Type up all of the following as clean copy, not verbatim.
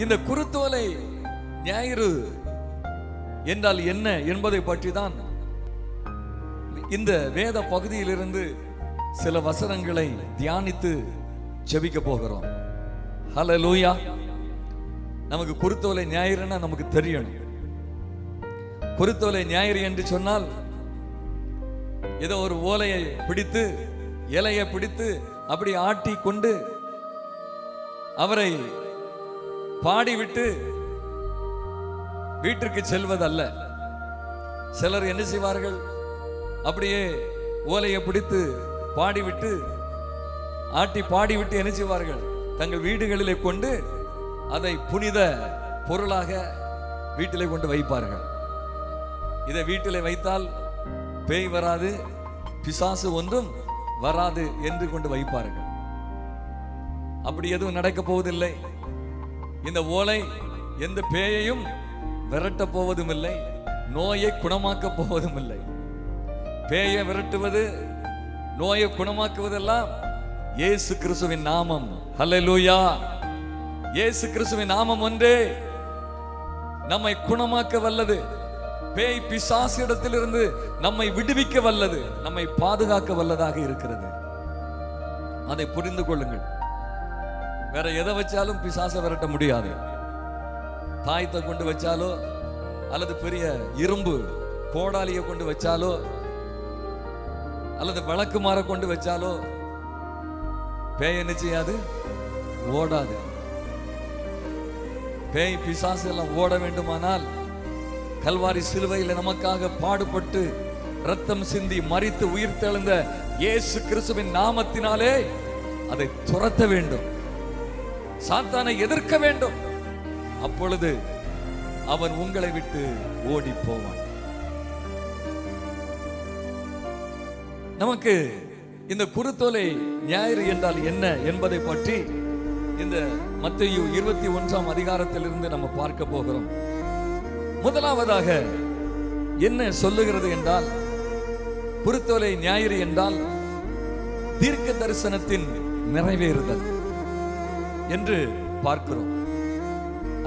இந்த குருத்தோலை ஞாயிறு என்றால் என்ன என்பதை பற்றி தான் இந்த வேத பகுதியிலிருந்து சில வசனங்களை தியானித்து ஜெபிக்க போகிறோம். ஹல்லேலூயா. நமக்கு குருத்தோலை ஞாயிறுன்னா நமக்கு தெரியணும். குருத்தோலை ஞாயிறு என்று சொன்னால் ஏதோ ஒரு ஓலையை பிடித்து இலையை பிடித்து அப்படி ஆட்டி கொண்டு அவரை பாடிவிட்டு வீட்டிற்கு செல்வதல்ல. சிலர் என்ன செய்வார்கள், அப்படியே ஓலையை பிடித்து பாடிவிட்டு ஆட்டி பாடிவிட்டு என்ன செய்வார்கள், தங்கள் வீடுகளிலே கொண்டு அதை புனித பொருளாக வீட்டிலே கொண்டு வைப்பார்கள். இதை வீட்டிலே வைத்தால் பேய் வராது, பிசாசு ஒன்றும் வராது என்று கொண்டு வைப்பார்கள். அப்படி எதுவும் நடக்க போவதில்லை. இந்த ஓலை எந்த பேயையும் விரட்ட போவதும் இல்லை, நோயை குணமாக்க போவதும் இல்லை. பேயை விரட்டுவது, நோயை குணமாக்குவதெல்லாம் இயேசு கிறிஸ்துவின் நாமம். ஹல்லேலூயா. இயேசு கிறிஸ்துவின் நாமம் ஒன்றே நம்மை குணமாக்க வல்லது. பேய் பிசாசு இடத்திலிருந்து நம்மை விடுவிக்க வல்லது, நம்மை பாதுகாக்க வல்லதாக இருக்கிறது. அதை புரிந்து கொள்ளுங்கள். வேற எதை வச்சாலும் பிசாசை விரட்ட முடியாது. தாயத்தை கொண்டு வச்சாலோ அல்லது பெரிய இரும்பு கோடாலியை கொண்டு வச்சாலோ அல்லது விளக்குமாற கொண்டு வச்சாலோ பேய் என்ன செய்யாது, ஓடாது. பேய் பிசாசு எல்லாம் ஓட வேண்டுமானால் கல்வாரி சிலுவையில் நமக்காக பாடுபட்டு ரத்தம் சிந்தி மரித்து உயிர் தெழுந்த இயேசு கிறிஸ்துவின் நாமத்தினாலே அதை துரத்த வேண்டும், சாத்தானை எதிர்க்க வேண்டும். அப்பொழுது அவன் உங்களை விட்டு ஓடி போவான். நமக்கு இந்த குருத்தோலை ஞாயிறு என்றால் என்ன என்பதை பற்றி இந்த மத்தேயு 21ஆம் அதிகாரத்திலிருந்து நம்ம பார்க்க போகிறோம். முதலாவதாக என்ன சொல்லுகிறது என்றால், குருத்தோலை ஞாயிறு என்றால் தீர்க்க தரிசனத்தின் நிறைவேறுதல் என்று பார்க்கிறோம்.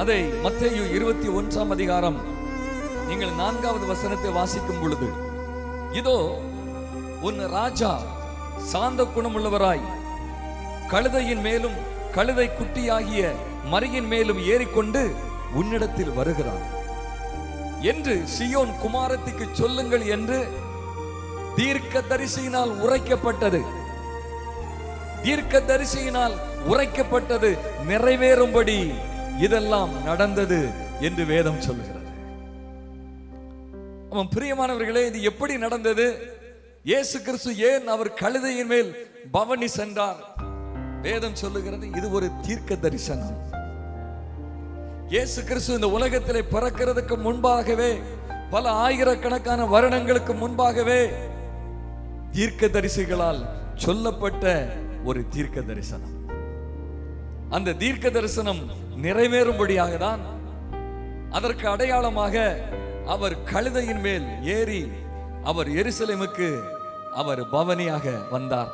அதை மத்தேயு 21ஆம் அதிகாரம் நீங்கள் 4வது வசனத்தை வாசிக்கும் பொழுது, இதோ உன் ராஜா சாந்த குணமுள்ளவராய் கழுதையின் மேலும் கழுதை குட்டியாகிய மரியின் மேலும் ஏறிக்கொண்டு உன்னிடத்தில் வருகிறார் என்று சீயோன் குமாரத்திக்கு சொல்லுங்கள் என்று தீர்க்க தரிசியினால் உரைக்கப்பட்டது. தீர்க்க தரிசியினால் உரைக்கப்பட்டது நிறைவேறும்படி இதெல்லாம் நடந்தது என்று வேதம் சொல்லுகிறது. பிரியமானவர்களே, இது எப்படி நடந்தது? இயேசு கிறிஸ்து ஏன் அவர் கழுதையின் மேல் பவனி சென்றார்? வேதம் சொல்லுகிறது, இது ஒரு தீர்க்க தரிசனம். இயேசு கிறிஸ்து இந்த உலகத்திலே பிறக்கிறதுக்கு முன்பாகவே, பல ஆயிரக்கணக்கான வருடங்களுக்கு முன்பாகவே தீர்க்க தரிசிகளால் சொல்லப்பட்ட ஒரு தீர்க்க தரிசனம். அந்த தீர்க்க தரிசனம் நிறைவேறும்படியாக தான், அதற்கு அடையாளமாக அவர் கழுதையின் மேல் ஏறி அவர் எருசலேமுக்கு அவர் பவனியாக வந்தார்.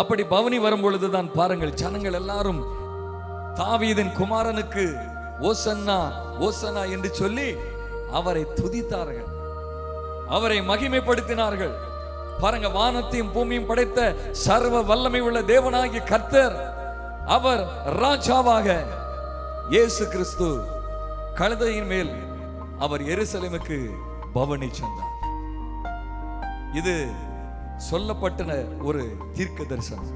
அப்படி பவனி வரும் பொழுதுதான் பாருங்கள், ஜனங்கள் எல்லாரும் தாவீதின் குமாரனுக்கு ஓசன்னா ஓசன்னா என்று சொல்லி அவரை துதித்தார்கள், அவரை மகிமைப்படுத்தினார்கள். பாருங்க, வானத்தையும் பூமியும் படைத்த சர்வ வல்லமை உள்ள தேவனாகிய கர்த்தர், அவர் ராஜாவாக இயேசு கிறிஸ்து கழுதையின் மேல் அவர் எருசலேமுக்கு பவனி சென்றார். இது சொல்லப்பட்ட ஒரு தீர்க்க தரிசனம்.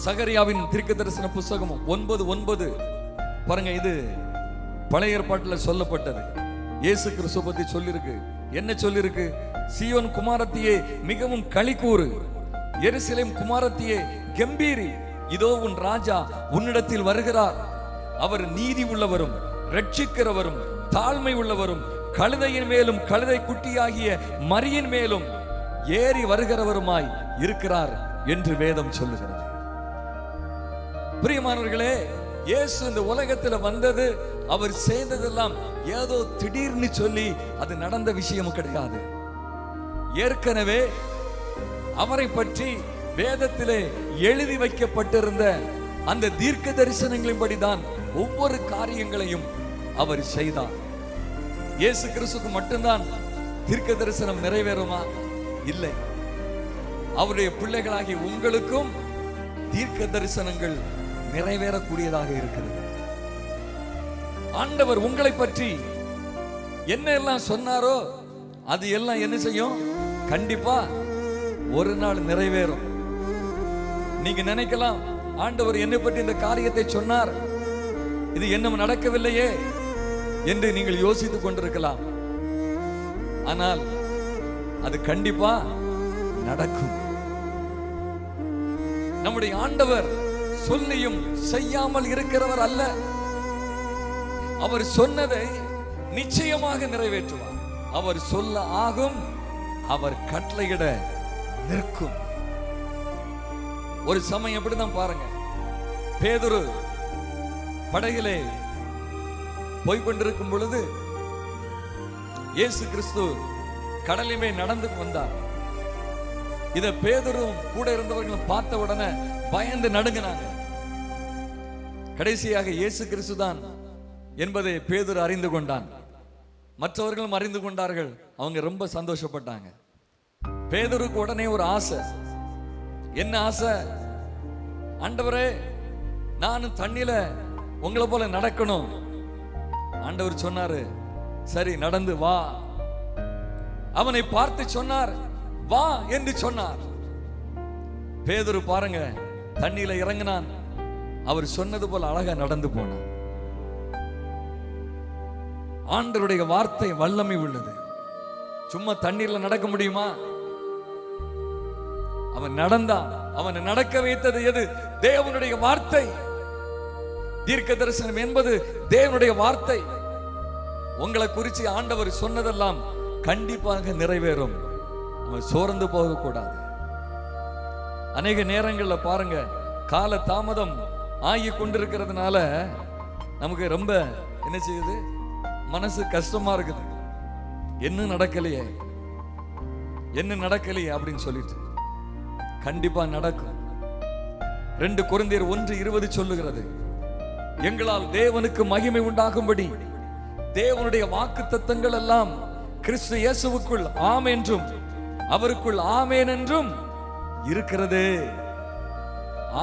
சகரியாவின் தீர்க்க தரிசன புஸ்தகம் 9:9 பாருங்க, இது பழைய ஏற்பாட்டில் சொல்லப்பட்டது. இயேசு கிறிஸ்து பத்தி சொல்லிருக்கு. என்ன சொல்லிருக்கு? சீயோன் குமாரத்தியே மிகவும் களிக்கூறு, எருசலேம் குமாரத்தியே கம்பீரி, இதோ உன் ராஜா உன்னிடத்தில் வருகிறார். அவர் நீதி உள்ளவரும் ரட்சிக்கிறவரும் தாழ்மை உள்ளவரும் கழுதையின் மேலும் கழுதை குட்டியாகிய மரியின் மேலும் ஏறி வருகிறவருமாய் இருக்கிறார் என்று வேதம் சொல்லுகிறது. பிரியமானவர்களே, இயேசு இந்த உலகத்தில் வந்தது, அவர் செய்ததெல்லாம் ஏதோ திடீர்னு சொல்லி அது நடந்த விஷயம் கிடையாது. ஏற்கனவே அவரை பற்றி வேதத்திலே எழுதி வைக்கப்பட்டிருந்த அந்த தீர்க்க தரிசனங்களின்படிதான் ஒவ்வொரு காரியங்களையும் அவர் செய்தார். இயேசு கிறிஸ்துக்கு மட்டும்தான் தீர்க்க தரிசனம் நிறைவேறுமா? இல்லை. அவருடைய பிள்ளைகளாகிய உங்களுக்கும் தீர்க்க தரிசனங்கள் நிறைவேறக்கூடியதாக இருக்கிறது. ஆண்டவர் உங்களை பற்றி என்ன எல்லாம் சொன்னாரோ அது எல்லாம் என்ன செய்யும்? கண்டிப்பா ஒரு நாள் நிறைவேறும். நீங்க நினைக்கலாம், ஆண்டவர் என்னை பற்றி இந்த காரியத்தை சொன்னார், இது இன்னும் நடக்கவில்லையே என்று நீங்கள் யோசித்துக் கொண்டிருக்கலாம். ஆனால் அது கண்டிப்பா நடக்கும். நம்முடைய ஆண்டவர் சொல்லியும் செய்யாமல் இருக்கிறவர் அல்ல. அவர் சொன்னதை நிச்சயமாக நிறைவேற்றுவார். அவர் சொல்ல ஆகும், அவர் கட்டளையிட நிற்கும். ஒரு சமயம் எப்படிதான் பாருங்க, பேதுரு படகிலே போய்கொண்டிருக்கும் பொழுது இயேசு கிறிஸ்து கடலிலே நடந்து வந்தார். இத பேதுரும் கூட இருந்தவர்களும் பார்த்த உடனே பயந்து நடுங்கினாங்க. கடைசியாக இயேசு கிறிஸ்து தான் என்பதை பேதுரு அறிந்து கொண்டான். மற்றவர்களும் அறிந்து கொண்டார்கள். அவங்க ரொம்ப சந்தோஷப்பட்டாங்க. பேதுருக்கு உடனே ஒரு ஆசை. என்ன ஆசை? ஆண்டவரே, நானும் தண்ணில உங்களை போல நடக்கணும். ஆண்டவர் சொன்னாரு, சரி நடந்து வா. அவனை பார்த்து சொன்னார், வா என்று சொன்னார். பேதுரு பாருங்க, தண்ணியில இறங்கினான். அவர் சொன்னது போல அழகா நடந்து போனான். ஆண்டவருடைய வார்த்தை வல்லமை உள்ளது. சும்மா தண்ணீர்ல நடக்க முடியுமா? அவன் நடந்தான். அவனை நடக்க வைத்தது எது? தேவனுடைய வார்த்தை. தீர்க்க தரிசனம் என்பது தேவனுடைய வார்த்தை. உங்களை குறித்து ஆண்டவர் சொன்னதெல்லாம் கண்டிப்பாக நிறைவேறும். அவன் சோர்ந்து போக கூடாது. அநேக நேரங்கள்ல பாருங்க, கால தாமதம் ஆகி கொண்டிருக்கிறதுனால நமக்கு ரொம்ப என்ன செய்யுது? மனசு கஷ்டமா இருக்குது. என்ன நடக்கலையே, என்ன நடக்கலையே அப்படின்னு சொல்லிட்டு. கண்டிப்பா நடக்கும். 2 கொரிந்தியர் 1:20 சொல்லுகிறது, எங்களால் தேவனுக்கு மகிமை உண்டாகும்படி தேவனுடைய வாக்குத்தத்தங்கள் எல்லாம் கிறிஸ்து இயேசுவுக்குள் ஆம் என்றும் அவருக்குள் ஆமேன் என்றும் இருக்கிறது.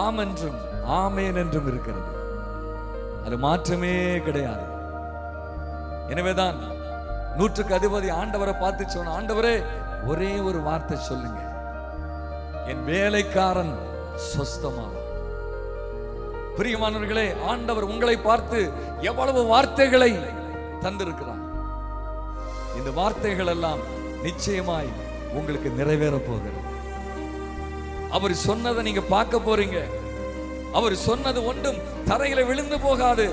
ஆம் என்றும் ஆமேன் என்றும் இருக்கிறது. அது மாற்றமே கிடையாது. எனவேதான் 100க்கு அதிபதி ஆண்டவரை பார்த்து சொன்ன, ஆண்டவரே ஒரே ஒரு வார்த்தை சொல்லுங்க, என் வேலைக்காரன் சொஸ்தமாவான். பிரியமானவர்களே, ஆண்டவர் உங்களை பார்த்து எவ்வளவு வார்த்தைகளை தந்திருக்கிறார். இந்த வார்த்தைகள் எல்லாம் நிச்சயமாய் உங்களுக்கு நிறைவேற போகிறது. அவர் சொன்னதை நீங்க பார்க்க போறீங்க. அவர் சொன்னது ஒன்றும் தரையில விழுந்து போகாது.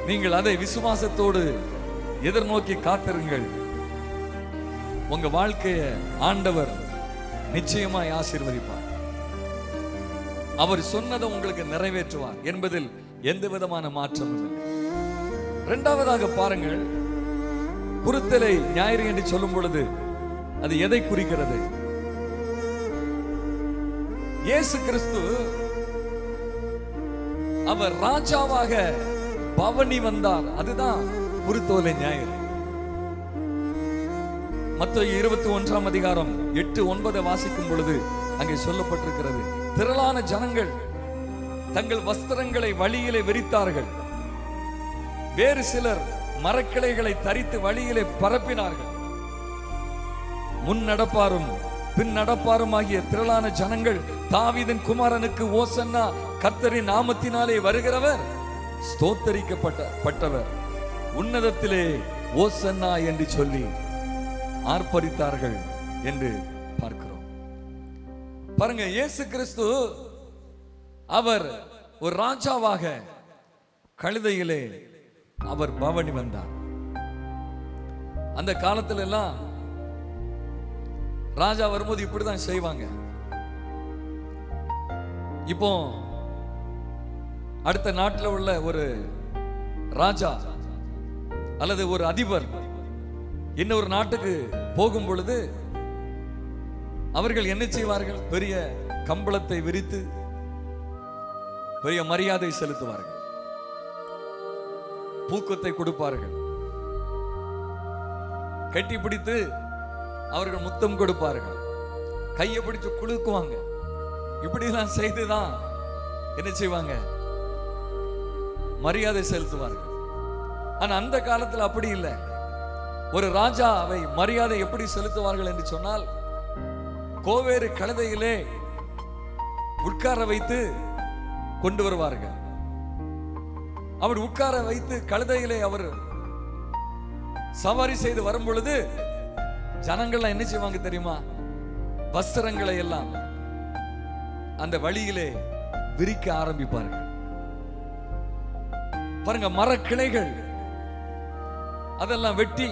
நீங்கள் அதை விசுவாசத்தோடு எதிர்நோக்கி காத்திருங்கள். உங்க வாழ்க்கையை ஆண்டவர் நிச்சயமாய் ஆசீர்வதிப்பார். அவர் சொன்னதை உங்களுக்கு நிறைவேற்றுவார் என்பதில் எந்த விதமான மாற்றமும் இல்லை. இரண்டாவதாக பாருங்கள், குருத்தலை ஞாயிறு என்று சொல்லும் பொழுது அது எதை குறிக்கிறது? இயேசு கிறிஸ்து அவர் ராஜாவாக பவனி வந்தார். அதுதான் குருத்தோலை ஞாயிறு. மத்தேயு 21ஆம் அதிகாரம் 8-9 வாசிக்கும் பொழுது அங்கே சொல்லப்பட்டிருக்கிறது, திரளான ஜனங்கள் தங்கள் வஸ்திரங்களை வழியிலே விரித்தார்கள். வேறு சிலர் மரக்கிளைகளை தரித்து வழியிலே பரப்பினார்கள். முன் நடப்பாரும் பின் நடப்பாரும் ஆகிய திரளான ஜனங்கள், தாவீதின் குமாரனுக்கு ஓசன்னா, கர்த்தரின் நாமத்தினாலே வருகிறவர் ஸ்தோத்தரிக்கப்பட்டவர், உன்னதத்திலே ஓசன்னா என்று சொல்லி ஆர்ப்பரித்தார்கள் என்று பார்க்கிறோம். பாருங்க, இயேசு கிறிஸ்து அவர் ஒரு ராஜாவாக கழுதையிலே அவர் பவனி வந்தார். அந்த காலத்துல எல்லாம் ராஜா வரும்போது இப்படிதான் செய்வாங்க. இப்போ அடுத்த நாட்டில் உள்ள ஒரு ராஜா அல்லது ஒரு அதிபர் இன்னொரு நாட்டுக்கு போகும் பொழுது அவர்கள் என்ன செய்வார்கள்? பெரிய கம்பளத்தை விரித்து பெரிய மரியாதை செலுத்துவார்கள், பூக்கத்தை கொடுப்பார்கள், கட்டி பிடித்து அவர்கள் முத்தம் கொடுப்பார்கள், கையை பிடிச்சு குலுக்குவாங்க. இப்படிலாம் செய்துதான் என்ன செய்வாங்க? மரியாதை செலுத்துவார்கள். ஆனா அந்த காலத்தில் அப்படி இல்லை. ஒரு ராஜாவை மரியாதை எப்படி செலுத்துவார்கள் என்று சொன்னால், கோவேறு கழுதையிலே உட்கார வைத்து கொண்டு வருவார்கள். அவர் உட்கார வைத்து கழுதையிலே அவர் சவாரி செய்து வரும் பொழுது ஜனங்கள்லாம் என்ன செய்வாங்க தெரியுமா? வஸ்திரங்களை எல்லாம் அந்த வழியிலே விரிக்க ஆரம்பிப்பார்கள். பாருங்க, மரக்கிளைகள் அதெல்லாம் வெட்டி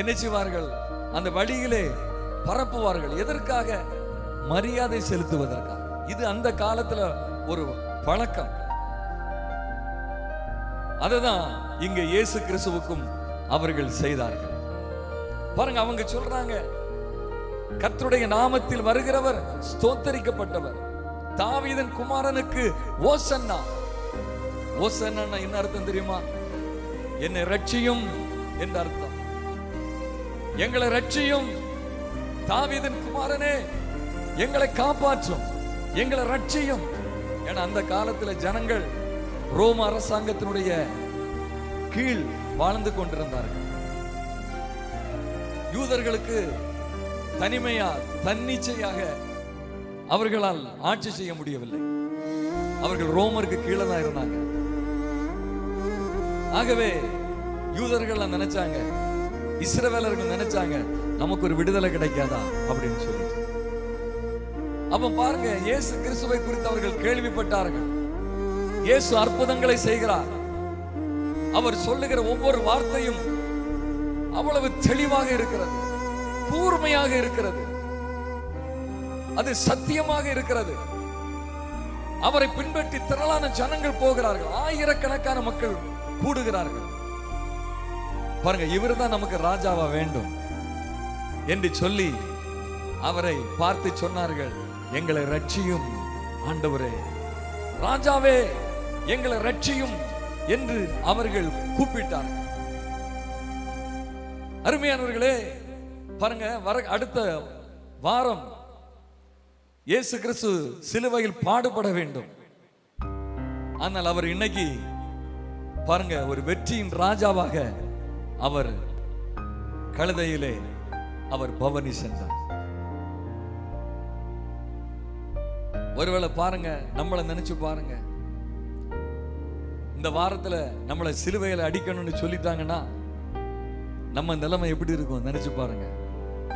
என்ன செய்வார்கள்? அந்த வழியிலே பரப்புவார்கள். எதற்காக? மரியாதை செலுத்துவதற்காக. இது அந்த காலத்துல ஒரு பழக்கம். அதுதான் இங்க இயேசு கிறிஸ்துவுக்கும் அவர்கள் செய்தார்கள். பாருங்க, அவங்க சொல்றாங்க, கர்த்தருடைய நாமத்தில் வருகிறவர் ஸ்தோத்தரிக்கப்பட்டவர், தாவீதின் குமாரனுக்கு ஓசன்னா. ஓசன்னா என்ன அர்த்தம் தெரியுமா? என்னை ரட்சியும் என்ற அர்த்தம். எங்களை ரட்சியும், தாவீதின் குமாரனே எங்களை காப்பாற்றும், எங்களை ரட்சியும். ஏன்னா அந்த காலத்துல ஜனங்கள் ரோம அரசாங்கத்தினுடைய கீழ் வாழ்ந்து கொண்டிருந்தார்கள். யூதர்களுக்கு தனிமையா தன்னிச்சையாக அவர்களால் ஆட்சி செய்ய முடியவில்லை. அவர்கள் ரோமருக்கு கீழே தான் இருந்தாங்க. ஆகவே யூதர்கள் நினைச்சாங்க, இஸ்ரவேலர்கள் நினைச்சாங்க, நமக்கு ஒரு விடுதலை கிடைக்காதா அப்படின்னு சொல்லி. அப்ப பாருங்க, இயேசு கிறிஸ்துவை குறித்து அவர்கள் கேள்விப்பட்டார்கள். இயேசு அற்புதங்களை செய்கிறார். அவர் சொல்லுகிற ஒவ்வொரு வார்த்தையும் அவ்வளவு தெளிவாக இருக்கிறது, கூர்மையாக இருக்கிறது, அது சத்தியமாக இருக்கிறது. அவரை பின்பற்றி திரளான ஜனங்கள் போகிறார்கள், ஆயிரக்கணக்கான மக்கள் கூடுகிறார்கள். பாருங்க, இவர்தான் நமக்கு ராஜாவா வேண்டும் என்று சொல்லி அவரை பார்த்து சொன்னார்கள், எங்களை ரட்சியும் ஆண்டவரே, ராஜாவே எங்களை ரட்சியும் என்று அவர்கள் கூப்பிட்டார்கள். அருமையானவர்களே, பாருங்க, அடுத்த வாரம் இயேசு கிறிஸ்து சிலுவையில் பாடுபட வேண்டும். ஆனால் அவர் இன்னைக்கு பாருங்க, ஒரு வெற்றியின் ராஜாவாக அவர் கழுதையிலே அவர் பவனி சென்றார். ஒருவேளை பாருங்க, நம்மளை நினைச்சு பாருங்க, இந்த வாரத்துல நம்மளை சிலுவையில அடிக்கணும்னு சொல்லிட்டாங்கன்னா நம்ம நிலைமை எப்படி இருக்கும் நினைச்சு பாருங்க.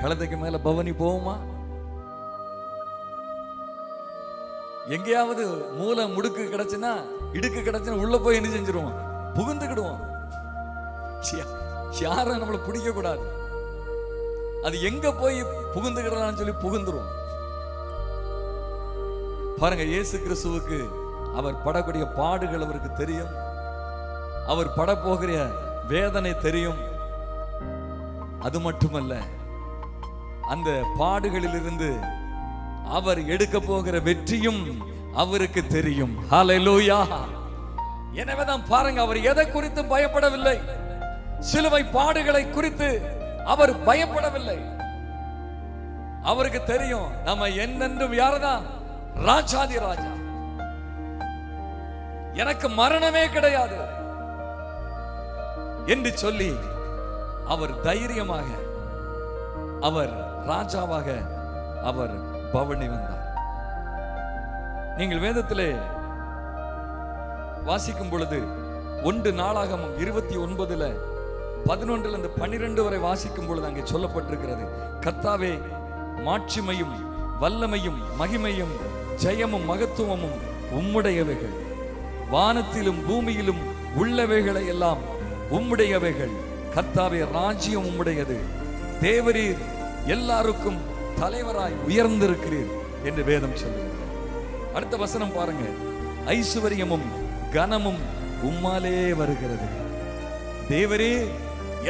கழுதைக்கு மேல பவனி போவோமா? எங்கேயாவது மூல முடுக்கு கிடைச்சுன்னா, இடுக்கு கிடைச்சுன்னா உள்ள போய் என்ன செஞ்சிருவோம்? புகுந்துக்கிடுவோம். யாரும் நம்மளை பிடிக்க கூடாது. அது எங்க போய் புகுந்துக்கிடலாம்னு சொல்லி புகுந்துருவோம். பாருங்க, இயேசு கிறிஸ்துவுக்கு அவர் படக்கூடிய பாடுகள் அவருக்கு தெரியும், அவர் படப்போகிற வேதனை தெரியும். அது மட்டுமல்ல, அந்த பாடுகளிலிருந்து அவர் எடுக்க போகிற வெற்றியும் அவருக்கு தெரியும். ஹல்லேலூயா. எனவேதான் பாருங்க, அவர் எதை குறித்து பயப்படவில்லை. சிலுவை பாடுகளை குறித்து அவர் பயப்படவில்லை. அவருக்கு தெரியும், நம்ம என்னென்றும் யாரதான்? ராஜாதி ராஜா. எனக்கு மரணமே கிடையாது என்று சொல்லி அவர் தைரியமாக, அவர் ராஜாவாக அவர் பவனி வந்தார். நீங்கள் வேதத்திலே வாசிக்கும் பொழுது 1 நாளாகமம் 29:11-12 வரை வாசிக்கும் பொழுது அங்கே சொல்லப்பட்டிருக்கிறது, கர்த்தாவே, மாட்சிமையும் வல்லமையும் மகிமையும் ஜெயமும் மகத்துவமும் உம்முடையவைகள், வானத்திலும் பூமியிலும் உள்ளவைகளை எல்லாம் உம்முடையவைகள். கர்த்தாவே, ராஜ்யம் உம்முடையது, தேவரீர் எல்லாருக்கும் தலைவராய் உயர்ந்திருக்கிறீர் என்று வேதம் சொல்லுகிறது. அடுத்த வசனம் பாருங்க, ஐசுவரியமும் கனமும் உம்மாலே வருகிறது. தேவரே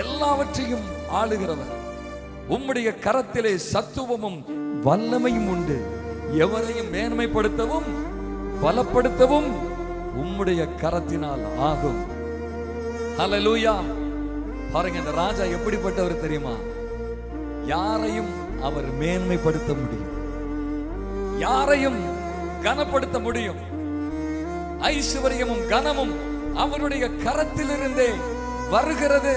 எல்லாவற்றையும் ஆளுகிறவர், உம்முடைய கரத்திலே சத்துவமும் வல்லமையும் உண்டு, எவரையும் மேன்மைப்படுத்தவும் பலப்படுத்தவும் உம்முடைய கரத்தினால் ஆகும். ஹல்லேலூயா. பாருங்க, இந்த ராஜா எப்படிப்பட்டவர் தெரியுமா? யாரையும் அவர் மேன்மைப்படுத்த முடியும், யாரையும் கனப்படுத்த முடியும். ஐஸ்வர்யமும் கனமும் அவருடைய கரத்திலிருந்தே வருகிறது.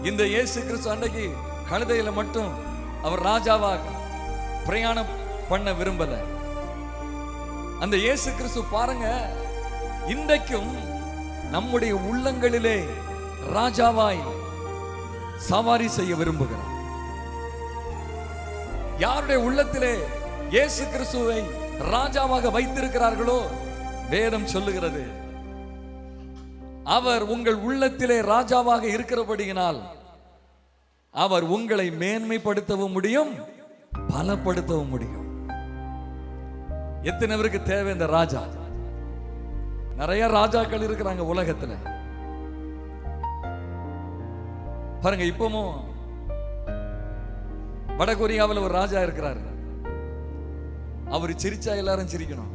இந்த இயேசு கிறிஸ்து அன்றைக்கு கழுதையில மட்டும் அவர் ராஜாவா பிரயாணம் பண்ண விரும்பல. அந்த இயேசு கிறிஸ்து பாருங்க, இன்றைக்கும் நம்முடைய உள்ளங்களிலே ராஜாவாய் சவாரி செய்ய விரும்புகிறார். யாருடைய உள்ளத்திலே இயேசு கிறிஸ்துவை ராஜாவாக வைத்திருக்கிறார்களோ, வேதம் சொல்லுகிறது அவர் உங்கள் உள்ளத்திலே ராஜாவாக இருக்கிறபடியினால் அவர் உங்களை மேன்மைப்படுத்தவும் முடியும், பலப்படுத்தவும் முடியும். எத்தனை பேருக்கு தேவை இந்த ராஜா? நிறைய ராஜாக்கள் இருக்கிறாங்க உலகத்துல. பாருங்க, இப்பவும் வடகொரியாவில் ஒரு ராஜா இருக்கிறாரு. அவர் சிரிச்சா எல்லாரும் சிரிக்கணும்,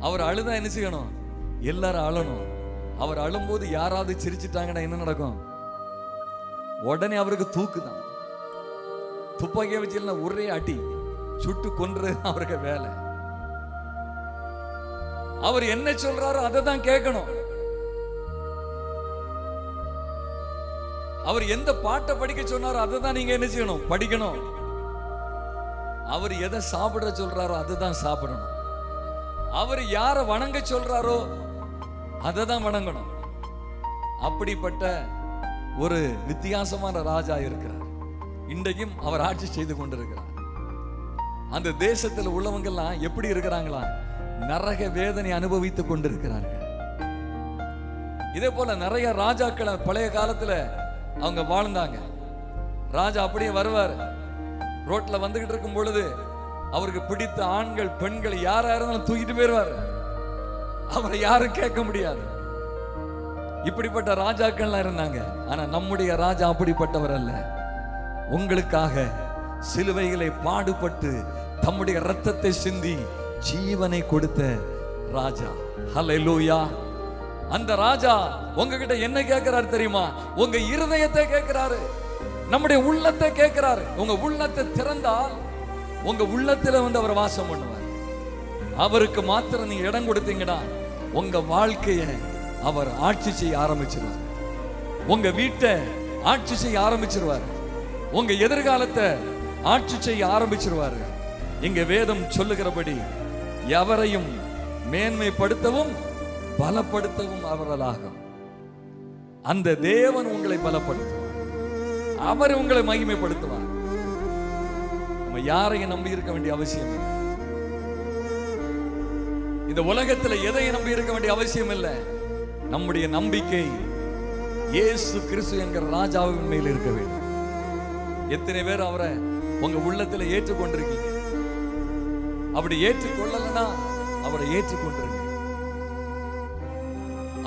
அவர் அழுதா என்ன செய்யணும்? எல்லாரும் அழணும். அவர் அழும்போது யாராவது சிரிச்சிட்டாங்கன்னா என்ன நடக்கும்? உடனே அவருக்கு தூக்குதான். துப்பாக்கிய வச்சு ஒரே அடி சுட்டு கொன்றது அவருக்கு வேலை. அவர் என்ன சொல்றாரோ அதை தான் கேட்கணும். அவர் எந்த பாட்டை படிக்க சொன்னாரோ அதை தான் நீங்க என்ன செய்யணும்? படிக்கணும். அவர் எதை சாப்பிட சொல்றாரோ அதை தான் சாப்பிடணும். அவர் யாரை வணங்க சொல்றாரோ அதை தான் வணங்கணும். அப்படிப்பட்ட ஒரு வித்தியாசமான ராஜா இருக்கிறார். இன்றைக்கும் அவர் ஆட்சி செய்து கொண்டிருக்கிறார். அந்த தேசத்தில் உள்ளவங்கெல்லாம் எப்படி இருக்கிறாங்களா? நரக வேதனை அனுபவித்துக் கொண்டிருக்கிறார்கள். இதே போல நிறைய ராஜாக்களை பழைய காலத்துல அவங்க வாழ்ந்தாங்க. ராஜா அப்படியே வருவார், ரோட்ல வந்துகிட்டு இருக்கும் பொழுது அவருக்கு பிடித்த ஆண்கள் பெண்கள் யாரா இருந்தாலும் தூக்கிட்டு போயிருவார். அவரை யாரும் கேட்க முடியாது. இப்படிப்பட்ட ராஜாக்கள்லாம் இருந்தாங்க. ஆனா நம்முடைய ராஜா அப்படிப்பட்டவர் அல்ல. உங்களுக்காக சிலுவைகளை பாடுபட்டு தம்முடைய இரத்தத்தை சிந்தி ஜீவனை கொடுத்த ராஜா. ஹல்லேலூயா. அந்த ராஜா உங்ககிட்ட என்ன கேட்கிறாரு தெரியுமா? உங்க இருதயத்தை கேட்கிறாரு, நம்முடைய உள்ளத்தை கேட்கிறாரு. உங்க உள்ளத்தை திறந்தால் உங்க உள்ளத்துல வந்து அவர் வாசம் பண்ணுவார். அவருக்கு மாத்திரம் நீங்க இடம் கொடுத்தீங்கன்னா உங்க வாழ்க்கைய அவர் ஆட்சி செய்ய ஆரம்பிச்சிருவார். உங்க வீட்டை ஆட்சி செய்ய ஆரம்பிச்சிருவார். உங்க எதிர்காலத்தை ஆட்சி செய்ய ஆரம்பிச்சிருவாரு. இங்க வேதம் சொல்லுகிறபடி எவரையும் மேன்மைப்படுத்தவும் பலப்படுத்தவும் அவர்களாகும். அந்த தேவன் உங்களை பலப்படுத்துவார், அவர் உங்களை மகிமைப்படுத்துவார். நம்ம யாரையும் நம்பி இருக்க வேண்டிய அவசியம் இல்லை. இந்த உலகத்துல எதையும் நம்பி இருக்க வேண்டிய அவசியம் இல்லை. நம்முடைய நம்பிக்கை இயேசு கிறிஸ்து என்கிற ராஜாவின் மேல் இருக்க வேண்டும். எத்தனை பேர் அவரை உங்க உள்ளத்துல ஏற்றுக்கொண்டிருக்கீங்க? அப்படி ஏற்றுக்கொள்ளலன்னா அவரை ஏற்றுக்கொண்டிருங்க.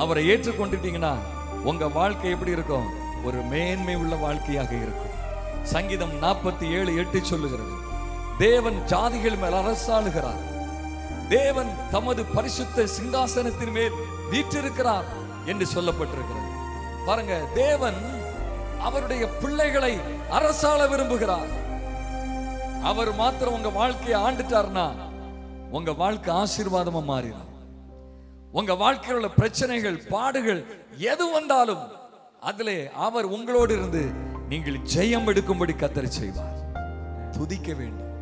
அவரை ஏற்றுக்கொண்டுட்டீங்கன்னா உங்க வாழ்க்கை எப்படி இருக்கும்? ஒரு மேன்மை உள்ள வாழ்க்கையாக இருக்கும். சங்கீதம் 47:8 சொல்லுகிறது, தேவன் ஜாதிகள் மேல் அரசாளுகிறார், தேவன் தமது பரிசுத்த சிங்காசனத்தின் மேல் வீற்றிருக்கிறார் என்று சொல்லப்பட்டிருக்கிறது. பாருங்க, தேவன் அவருடைய பிள்ளைகளை அரசாள விரும்புகிறார். அவர் மாத்திரம் உங்க வாழ்க்கையை ஆண்டுட்டார்னா உங்க வாழ்க்கை ஆசீர்வாதமா மாறிடும். உங்க வாழ்க்கையில் உள்ள பிரச்சனைகள் பாடுகள் எது வந்தாலும் அதிலே அவர் உங்களோடு இருந்து நீங்கள் ஜெயம் எடுக்கும்படி கர்த்தர் செய்வார். துதிக்க வேண்டும்.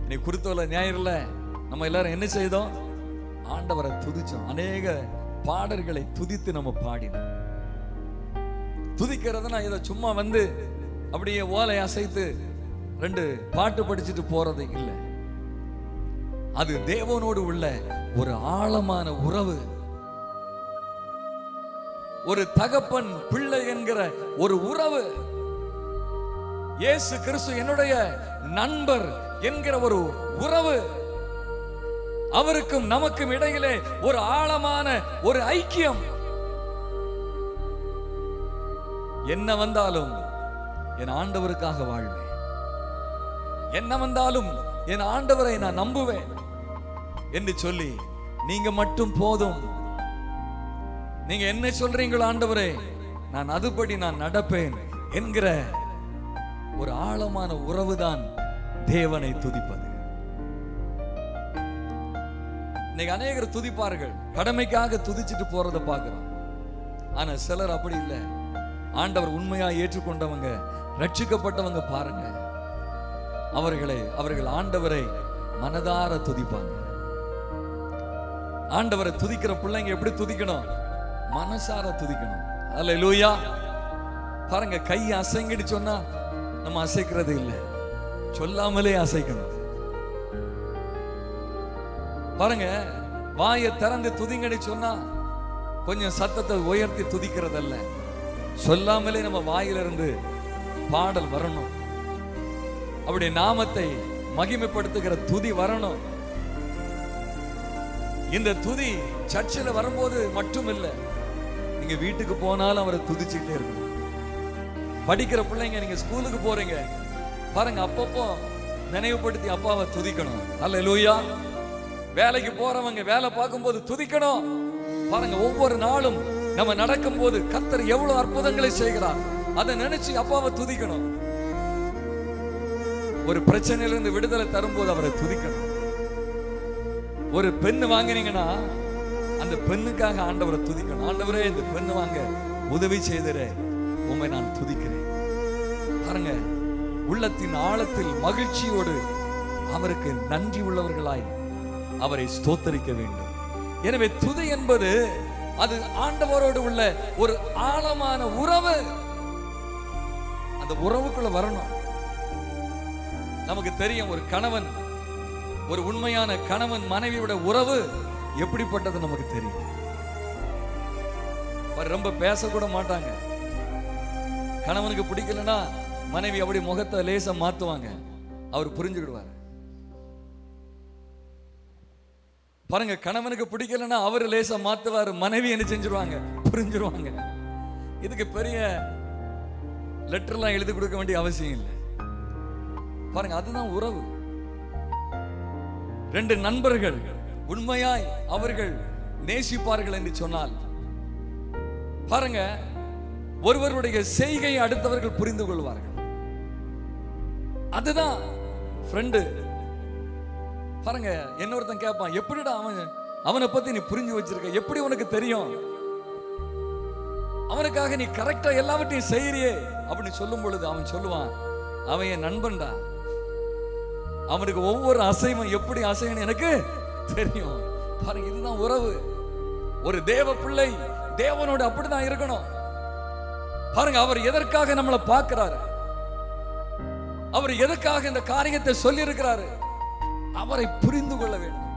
இன்னைக்கு குறித்தவள ஞாயிறுல நம்ம எல்லாரும் என்ன செய்தோம்? ஆண்டவரை துதிச்சோம். அநேக பாடல்களை துதித்து நம்ம பாடினோம். துதிக்கிறதுனா இதை சும்மா வந்து அப்படியே ஓலை அசைத்து 2 பாட்டு படிச்சுட்டு போறது இல்லை. அது தேவனோடு உள்ள ஒரு ஆழமான உறவு. ஒரு தகப்பன் பிள்ளை என்கிற ஒரு உறவு. இயேசு கிறிஸ்து என்னுடைய நண்பர் என்கிற ஒரு உறவு. அவருக்கும் நமக்கும் இடையிலே ஒரு ஆழமான ஒரு ஐக்கியம். என்ன வந்தாலும் என் ஆண்டவருக்காக வாழ்வேன், என்ன வந்தாலும் என் ஆண்டவரை நான் நம்புவேன் என்று சொல்லி, நீங்க மட்டும் போதும், நீங்க என்ன சொல்றீங்களோ ஆண்டவரே நான் அதுபடி நான் நடப்பேன் என்கிற ஒரு ஆழமான உறவுதான் தேவனை துதிப்பது. இன்னைக்கு அநேகர் துதிப்பார்கள், கடமைக்காக துதிச்சுட்டு போறதை பார்க்கிறோம். ஆனா சிலர் அப்படி இல்லை. ஆண்டவர் உண்மையா ஏற்றுக்கொண்டவங்க, ரட்சிக்கப்பட்டவங்க பாருங்க, அவர்கள் ஆண்டவரை மனதார துதிப்பாங்க. ஆண்டவரை துதிக்கிற பிள்ளைங்க எப்படி துதிக்கணும்? மனசார துதிக்கணும். அல்லேலூயா. பாருங்க, கை அசைங்கடி சொன்னா நம்ம அசைக்கிறது இல்லை, சொல்லாமலே அசைக்கணும். பாருங்க, வாயை திறந்து துதிங்கடி சொன்னா கொஞ்சம் சத்தத்தை உயர்த்தி துதிக்கிறதல்ல, சொல்லாமலே நம்ம வாயிலிருந்து பாடல் வரணும். அப்படி நாமத்தை மகிமைப்படுத்துகிற துதி வரணும். இந்த துதி சர்ச்சில் வரும்போது மட்டும் இல்லை, நீங்க வீட்டுக்கு போனாலும் அவரை துதிச்சுட்டே இருக்கணும். படிக்கிற பிள்ளைங்க, நீங்க ஸ்கூலுக்கு போறீங்க பாருங்க, அப்பப்போ நினைவுபடுத்தி அப்பாவை துதிக்கணும். அல்லேலூயா. வேலைக்கு போறவங்க வேலை பார்க்கும்போது துதிக்கணும். பாருங்க, ஒவ்வொரு நாளும் நம்ம நடக்கும் போது கர்த்தர் எவ்வளவு அற்புதங்களை செய்கிறார், அதை நினைச்சு அப்பாவை துதிக்கணும். ஒரு பிரச்சனையிலிருந்து விடுதலை தரும்போது அவரை துதிக்கணும். ஒரு பெண்ணு வாங்கினீங்கன்னா அந்த பெண்ணுக்காக ஆண்டவரை துதிக்கணும். ஆண்டவரே, இந்த பெண்ணு வாங்க உதவி செய்தரே, உம்மை நான் துதிக்கிறேன். பாருங்க, உள்ளத்தின் ஆழத்தில் மகிழ்ச்சியோடு அவருக்கு நன்றி உள்ளவர்களாய் அவரை ஸ்தோத்தரிக்க வேண்டும். எனவே துதி என்பது அது ஆண்டவரோடு உள்ள ஒரு ஆழமான உறவு. அந்த உறவுக்குள்ள வரணும். நமக்கு தெரியும், ஒரு கணவன், ஒரு உண்மையான கணவன் மனைவியோட உறவு எப்படிப்பட்டது நமக்கு தெரியும். ரொம்ப பேசக்கூட மாட்டாங்க. கணவனுக்கு பிடிக்கலன்னா மனைவி அப்படி முகத்தை லேசா மாத்துவாங்க, அவர் புரிஞ்சுக்கிடுவார். பாருங்க, கணவனுக்கு பிடிக்கலன்னா அவர் லேசா மாத்துவாரு, மனைவி என்ன செஞ்சிருவாங்க, புரிஞ்சிருவாங்க. இதுக்கு பெரிய லெட்டர்லாம் எழுதி கொடுக்க வேண்டிய அவசியம் இல்லை. பாருங்க, அதுதான் உறவு. ரெண்டு நண்பர்கள் உண்மையாய் அவர்கள் நேசிப்பார்கள் என்று சொன்னால், பாருங்க, ஒருவருடைய செய்கையை அடுத்தவர்கள் புரிந்து கொள்வார்கள். அதுதான் ஃப்ரெண்டு. பாருங்க, இன்னொருத்தன் கேட்பான், எப்படிடா அவனை பத்தி நீ புரிஞ்சு வச்சிருக்க, எப்படி உனக்கு தெரியும், அவனுக்காக நீ கரெக்டா எல்லாவற்றையும் செய்யறியே அப்படின்னு சொல்லும் பொழுது அவன் சொல்லுவான், அவன் என் நண்பன்டா, அவனுக்கு ஒவ்வொரு அசைவும் எப்படி அசையணும் எனக்கு தெரியும். பாருங்க, இதுதான் உறவு. ஒரு தேவ பிள்ளை தேவனோடு அப்படிதான் இருக்கணும். பாருங்க, அவர் எதற்காக நம்மளை பார்க்கிறாரு, அவர் எதற்காக இந்த காரியத்தை சொல்லி இருக்கிறாரு, அவரை புரிந்து கொள்ள வேண்டும்.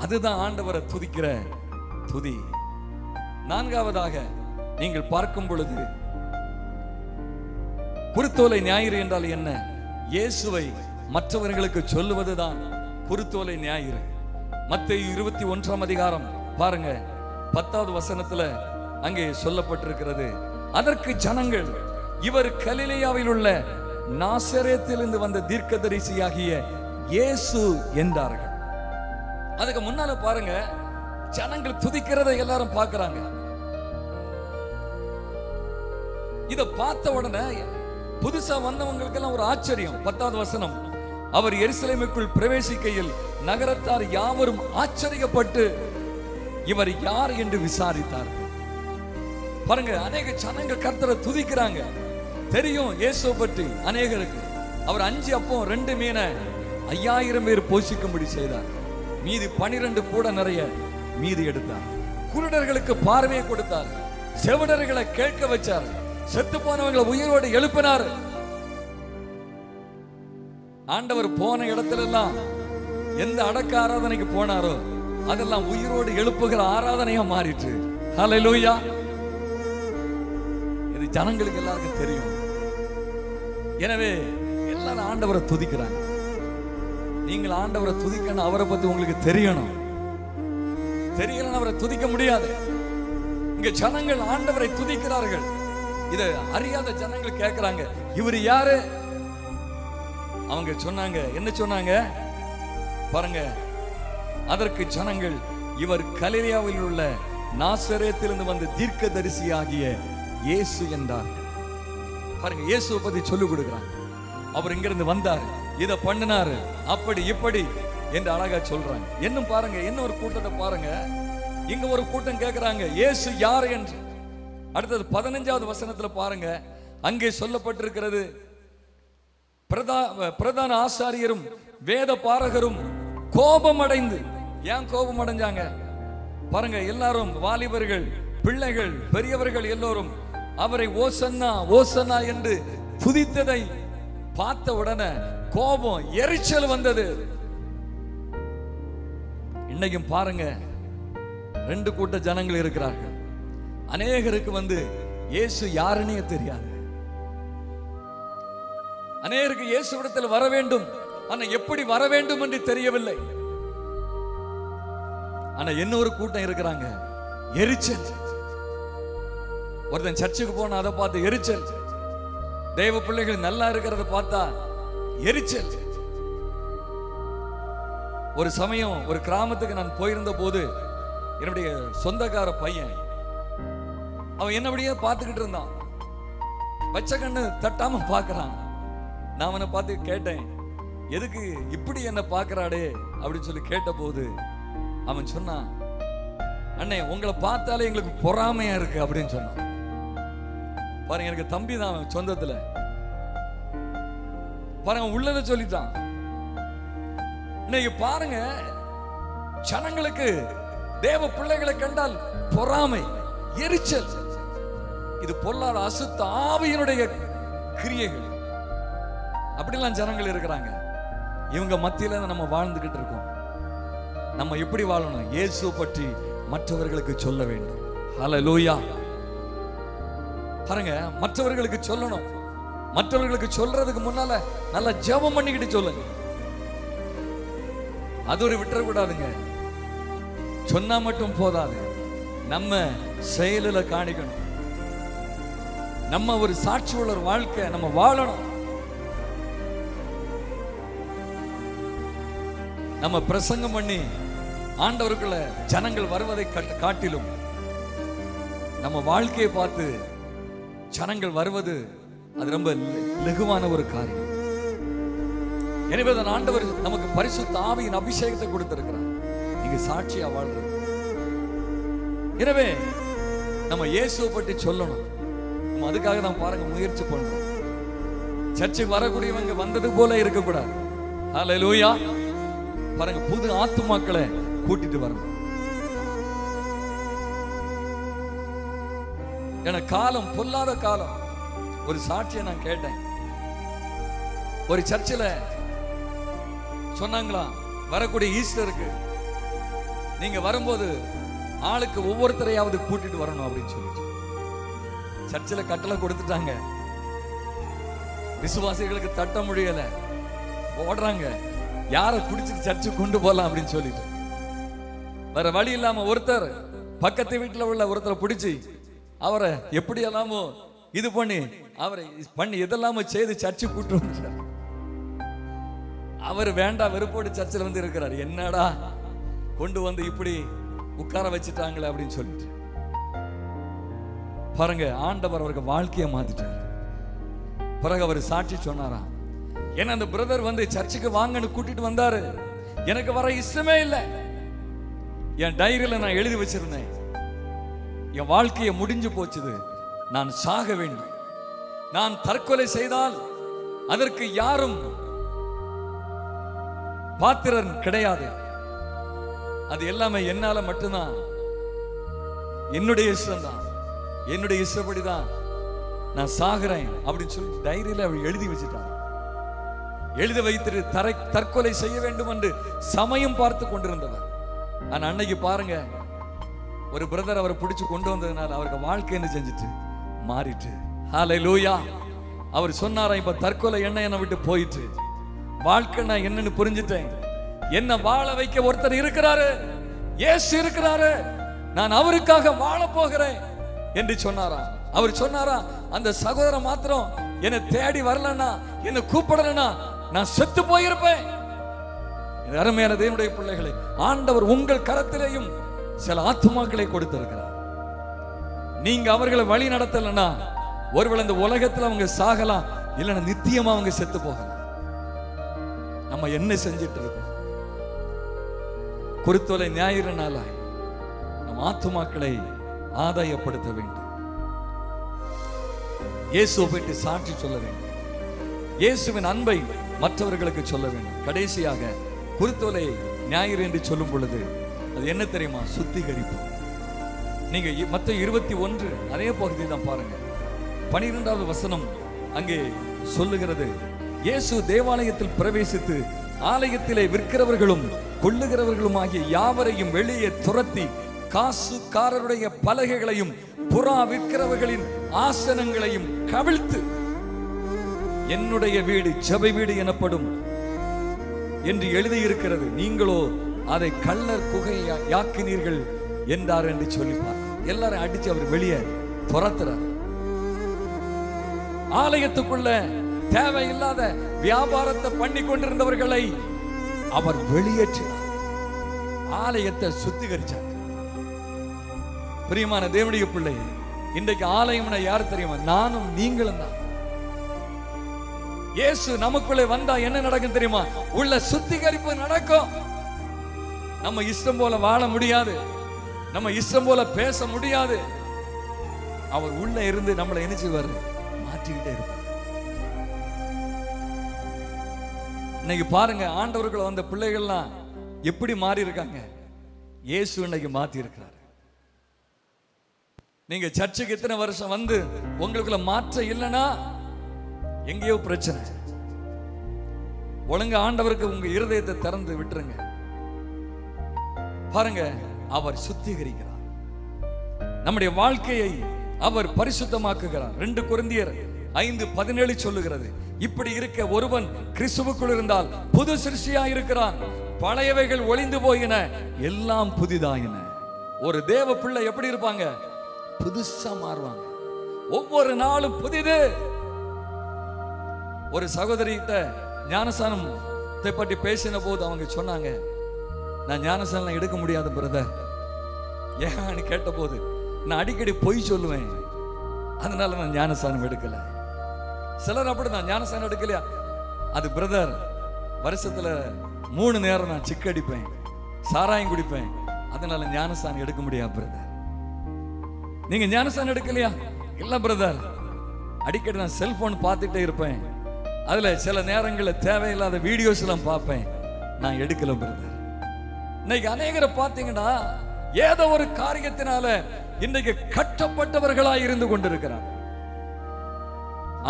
அதுதான் ஆண்டவரை துதிக்கிற துதி. நான்காவதாக நீங்கள் பார்க்கும் பொழுது, குருத்தோலை ஞாயிறு என்றால் என்ன? இயேசுவை மற்றவர்களுக்கு சொல்லுவதுதான் குருத்தோலை ஞாயிறு. மத்தேயு 21ஆம் அதிகாரம் பாருங்க, 10வது வசனத்துல அங்கே சொல்லப்பட்டிருக்கிறது, அதற்கு ஜனங்கள், இவர் கலிலேயாவில் உள்ள நாசரேத்திலிருந்து வந்த தீர்க்கதரிசியாகிய இயேசு என்றார்கள். அதுக்கு முன்னால பாருங்க, ஜனங்கள் துதிக்கிறதை எல்லாரும் பார்க்கிறாங்க. இத பார்த்த உடனே புதுசா வந்தவங்களுக்கு எல்லாம் ஒரு ஆச்சரியம். 10வது வசனம், அவர் எருசலேமுக்குள் பிரவேசிக்கையில் நகரத்தார் யாவரும் ஆச்சரியப்பட்டு இவர் யார் என்று விசாரித்தார்கள். பாருங்க, அநேக ஜனங்கள் கர்த்தரை துதிக்கிறாங்க. தெரியும் இயேசுவை பற்றி அநேகருக்கு. அவர் 5 அப்பம் 2 மீனை 5000 பேர் போஷிக்கும்படி செய்தார். மீதி 12 கூட நிறைய மீதி எடுத்தார். குருடர்களுக்கு பார்வையை கொடுத்தார், செவிடர்களை கேட்க வச்சார், செத்து போனவங்களை உயிரோடு எழுப்பினார். ஆண்டவர் போன இடத்துல எல்லாம் எந்த அடக்க ஆராதனைக்கு போனாரோ அதெல்லாம் உயிரோடு எழுப்புகிற ஆராதனையா மாறிட்டு. ஹல்லேலூயா. இது ஜனங்களுக்கு எல்லாருக்கும் தெரியும். எனவே எல்லாரும் ஆண்டவரை துதிக்கிறாங்க. நீங்கள் ஆண்டவரை துதிக்கணும், அவரை பத்தி உங்களுக்கு தெரியணும். தெரியலன்னு அவரை துதிக்க முடியாது. இங்க ஜனங்கள் ஆண்டவரை துதிக்கிறார்கள். இதை அறியாத ஜனங்கள் கேட்கிறாங்க, இவர் யாரு, அவங்க சொன்னாங்க, என்ன சொன்னாங்க பாருங்க, அதற்கு ஜனங்கள், இவர் கலிலேயாவில் உள்ள நாசரேத்திலிருந்து வந்த தீர்க்கதரிசியாகிய இயேசு என்றார். பாருங்க, இயேசுவை பத்தி சொல்லிக் கொடுக்கிறாங்க. அவர் இங்கிருந்து வந்தார், இதை பண்ணினாரு, அப்படி இப்படி என்று அழகா சொல்றாங்க. இன்னும் பாருங்க, என்ன ஒரு கூட்டத்தை பாருங்க, இங்க ஒரு கூட்டம் கேட்கிறாங்க இயேசு யார் என்று. அடுத்தது 15வது வசனத்துல பாருங்க, அங்கே சொல்லப்பட்டிருக்கிறது, பிரதான ஆசாரியரும் வேத பாரகரும் கோபம் அடைந்து. ஏன் கோபம் அடைஞ்சாங்க பாருங்க, எல்லாரும் வாலிபர்கள், பிள்ளைகள், பெரியவர்கள் எல்லோரும் அவரை ஓசன்னா ஓசன்னா என்று துதித்ததை பார்த்த உடனே கோபம், எரிச்சல் வந்தது. இன்னைக்கும் பாருங்க, 2 கூட்ட ஜனங்கள் இருக்கிறார்கள். அநேகருக்கு இயேசு யாருன்னே தெரியாது. அநேகருக்கு இயேசுவிடத்தில் வர வேண்டும், ஆனா எப்படி வர வேண்டும் என்று தெரியவில்லை. ஆனா இன்னொரு கூட்டம் இருக்கிறாங்க, எரிச்சல். ஒருத்தன் சர்ச்சுக்கு போனா அதை பார்த்து எரிச்சல், தேவ பிள்ளைகள் நல்லா இருக்கிறத பார்த்தா எரிச்சல். ஒரு சமயம் ஒரு கிராமத்துக்கு நான் போயிருந்த போது, என்னுடைய சொந்தக்கார பையன் அவன் என்னபடியே பார்த்துக்கிட்டு இருந்தான். பச்சை கண்ணு தட்டாம பார்க்கறான். நான் அவனை பார்த்து கேட்டேன், எதுக்கு இப்படி என்ன பார்க்கறாடே அப்படின்னு சொல்லி கேட்ட போது அவன் சொன்னான், அண்ணே உங்களை பார்த்தாலே எங்களுக்கு பொறாமையா இருக்கு அப்படின்னு சொன்னான். பாருங்க, எனக்கு தம்பி தான் அவன் சொந்தத்துல. பாருங்க, உள்ளதை சொல்லிட்டான். இன்னைக்கு பாருங்க, ஜனங்களுக்கு தேவ பிள்ளைகளை கண்டால் பொறாமை, எரிச்சல். இது பொல்லாத அசுத்த ஆவியினுடைய கிரியைகள். அப்படிலாம் ஜனங்கள் இருக்கிறாங்க. இவங்க மத்தியில நம்ம வாழ்ந்துகிட்டு இருக்கோம். நம்ம எப்படி வாழணும்? இயேசு பற்றி மற்றவர்களுக்கு சொல்ல வேண்டும். ஹல்லேலூயா. பாருங்க, மற்றவர்களுக்கு சொல்லணும். மற்றவர்களுக்கு சொல்றதுக்கு முன்னால நல்லா ஜெபம் பண்ணிக்கிட்டு சொல்லுங்க. அது ஒரு விட்டுறக்கூடாதுங்க. சொன்னா மட்டும் போதாது, நம்ம செயலில் காணிக்கணும். நம்ம ஒரு சாட்சி உள்ள ஒரு வாழ்க்கை நம்ம வாழணும். நம்ம பிரசங்கம் பண்ணி ஆண்டவருக்குள்ள ஜனங்கள் வருவதை காட்டிலும் நம்ம வாழ்க்கையை பார்த்து ஜனங்கள் வருவது அது ரொம்ப லகுவான ஒரு காரியம். எனவே தான் ஆண்டவர் நமக்கு பரிசுத்த ஆவியின் அபிஷேகத்தை கொடுத்திருக்கிறார், நீங்க சாட்சியா வாழ்றது. எனவே நம்ம இயேசுவை பற்றி சொல்லணும். நம்ம அதுக்காக தான் பாருங்க முயற்சி பண்றோம். சர்ச்சுக்கு வரக்கூடியவங்க வந்தது போல இருக்கக்கூடாது. ஹல்லேலூயா. பாருங்க, புது ஆத்துமாக்களை கூட்டிட்டு வரணும். என காலம் பொல்லாத காலம். ஒரு சாட்சியை நான் கேட்டேன். ஒரு சர்ச்சில் சொன்னாங்களா, வரக்கூடிய ஈஸ்டருக்கு நீங்க வரும்போது ஆளுக்கு ஒவ்வொருத்தரையாவது கூட்டிட்டு வரணும் அப்படின்னு சொல்லிட்டு சர்ச்சில் கட்டளை கொடுத்துட்டாங்க. விசுவாசிகளுக்கு தட்ட முடியல, ஓடுறாங்க, யாரை பிடிச்சிட்டு சர்ச்சுக்கு கொண்டு போகலாம் அப்படின்னு சொல்லிட்டு. வேற வழி இல்லாம ஒருத்தர் பக்கத்து வீட்டுல உள்ள ஒருத்தரை பிடிச்சி அவரை எப்படி எல்லாமோ இது பண்ணி அவரை பண்ணி எதெல்லாமோ செய்து சர்ச்சு கூட்டு வந்துட்டார். அவர் வேண்டாம் வெறுப்போடு சர்ச்சில் இருக்கிறார். என்னடா கொண்டு வந்து இப்படி உட்கார வச்சுட்டாங்களே அப்படின்னு சொல்லிட்டு. பாருங்க, ஆண்டவர் அவருக்கு வாழ்க்கையை மாத்திட்டார். பிறகு அவர் சாட்சி சொன்னாராம், ஏன்னா அந்த பிரதர் சர்ச்சுக்கு வாங்கன்னு கூட்டிட்டு வந்தாரு, எனக்கு வர இஷ்டமே இல்லை. என் டைரியில நான் எழுதி வச்சிருந்தேன், என் வாழ்க்கையை முடிஞ்சு போச்சுது, நான் சாக வேண்டும், நான் தற்கொலை செய்தால் அதற்கு யாரும் பாத்திரன் கிடையாது, அது எல்லாமே என்னால மட்டும்தான், என்னுடைய இஷ்டம் தான், என்னுடைய இஷ்டப்படிதான் நான் சாகிறேன் அப்படின்னு சொல்லி டைரியில அவள் எழுதி வச்சுட்டான். எழுதி வைத்து தற்கொலை செய்ய வேண்டும் என்று சமயம் பார்த்து கொண்டிருந்தவர். ஆனா அன்னைக்கு பாருங்க, ஒரு பிரதர் அவரை பிடிச்சு கொண்டு வந்ததுனால அவருக்கு வாழ்க்கை என்ன செஞ்சுட்டு மாறிட்டு. ஹல்லேலூயா. அவர் சொன்னாரா, இப்ப தற்கொலை என்னை விட்டு போயிட்டு வாழ்க்கை நான் என்னன்னு புரிஞ்சுட்டேன், என்ன வாழ வைக்க ஒருத்தர் இருக்கிறாரு, இயேசு இருக்கிறாரு, நான் அவருக்காக வாழ போகிறேன் என்று சொன்னாரா. அவர் சொன்னாரா, அந்த சகோதரன் மாத்திரம் என்னை தேடி வரலன்னா, என்னை கூப்பிடலன்னா நான் செத்து போயிருப்பேன். அருமையான தேவனுடைய பிள்ளைகளை, ஆண்டவர் உங்கள் கரத்திலேயும் சில ஆத்துமாக்களை கொடுத்திருக்கிறார். நீங்க அவர்களை வழி நடத்தலன்னா ஒருவேளை இந்த உலகத்துல அவங்க சாகலாம், இல்லைன்னா நித்தியமா அவங்க செத்து போகலாம். நம்ம என்ன செஞ்சிட்டு இருக்கோம்? குருத்தோலை ஞாயிறு நாளாய் நம் ஆத்துமாக்களை ஆதாயப்படுத்த வேண்டும். இயேசுவை போயிட்டு சாட்சி சொல்ல வேண்டும். இயேசுவின் அன்பை மற்றவர்களுக்கு சொல்ல வேண்டும். கடைசியாக குருத்தோலை ஞாயிறு என்று சொல்லும் பொழுது அது என்ன தெரியுமா? சுத்திகரிப்பு. நீங்க மத்தேயு 21 அதே பகுதி தான் பாருங்க. 12வது வசனம் அங்கே சொல்லுகிறது, இயேசு தேவாலயத்தில் பிரவேசித்து ஆலயத்திலே விற்கிறவர்களும் கொள்ளுகிறவர்களும் ஆகிய யாவரையும் வெளியே துரத்தி காசுக்காரருடைய பலகைகளையும் புறா விற்கிறவர்களின் ஆசனங்களையும் கவிழ்த்து, என்னுடைய வீடு ஜெப வீடு எனப்படும் என்று எழுதியிருக்கிறது, நீங்களோ அதை கள்ளர் குகையாக்கினீர்கள் என்றார் என்று சொல்லிப்பார். எல்லாரும் அடிச்சு அவர் வெளியே துரத்துறார். ஆலயத்துக்குள்ள தேவையில்லாத வியாபாரத்தை பண்ணி கொண்டிருந்தவர்களை அவர் வெளியேற்றினார். ஆலயத்தை சுத்திகரிச்சார். பிரியமான தேவனுடைய பிள்ளை, இன்றைக்கு ஆலயம்னா யார் தெரியுமா? நானும் நீங்களும் தான். இயேசு நமக்குள்ளே வந்தா என்ன நடக்கும் தெரியுமா? உள்ள சுத்திகரிப்பு நடக்கும். நம்ம இஷ்டம் போல வாழ முடியாது, நம்ம இஷ்டம் போல பேச முடியாது. அவர் உள்ள இருந்து நம்மளை என்ன செய்வார்? மாற்றிக்கிட்டே இருப்பார். இன்னைக்கு பாருங்க, ஆண்டவர்கள் வந்த பிள்ளைகள்லாம் எப்படி மாறி இருக்காங்க. இயேசு இன்னைக்கு மாத்தி இருக்கிறார். நீங்க சர்ச்சுக்கு இத்தனை வருஷம் வந்து உங்களுக்குள்ள மாற்றம் இல்லைன்னா எங்கேயோ பிரச்சனை. ஒழுங்க ஆண்டவருக்கு உங்க இருதயத்தை திறந்து விட்டுருங்க. பாருங்க, அவர் சுத்திகரிக்கிறார். நம்முடைய வாழ்க்கையை அவர் பரிசுத்தமாக்குகிறார். 2 கொரிந்தியர் 5:17 சொல்லுகிறது, இப்படி இருக்க ஒருவன் கிறிஸ்துவுக்குள் இருந்தால் புது சிருஷ்டியா இருக்கிறான், பழையவைகள் ஒளிந்து போயின, எல்லாம் புதிதாயின. ஒரு தேவ பிள்ளை எப்படி இருப்பாங்க? புதுசா மாறுவாங்க. ஒவ்வொரு நாளும் புதிது. ஒரு சகோதரிகிட்ட ஞானஸ்நானத்தை பற்றி பேசின போது அவங்க சொன்னாங்க, நான் ஞானஸ்நானம் எடுக்க முடியாது பிரதர். ஏன்னு கேட்ட போது, நான் அடிக்கடி பொய் சொல்லுவேன், அதனால நான் ஞானஸ்நானம் எடுக்கல. சிலர் அப்படிதான், ஞானஸ்நானம் எடுக்கலையா? அது பிரதர், வருஷத்துல 3 நேரம் நான் சிக்கடிப்பேன், சாராயம் குடிப்பேன், அதனால ஞானஸ்நானம் எடுக்க முடியாது பிரதர். நீங்க ஞானஸ்நானம் எடுக்கலையா? இல்ல பிரதர், அடிக்கடி நான் செல்போன் பார்த்துட்டே இருப்பேன், அதுல சில நேரங்களில் தேவையில்லாத வீடியோஸ் எல்லாம் பார்ப்பேன், நான் எடுக்கல பிரதர். இன்னைக்கு அநேகரை பார்த்தீங்கன்னா ஏதோ ஒரு காரியத்தினால இன்னைக்கு கட்டப்பட்டவர்களாய் இருந்து கொண்டிருக்கிறார்.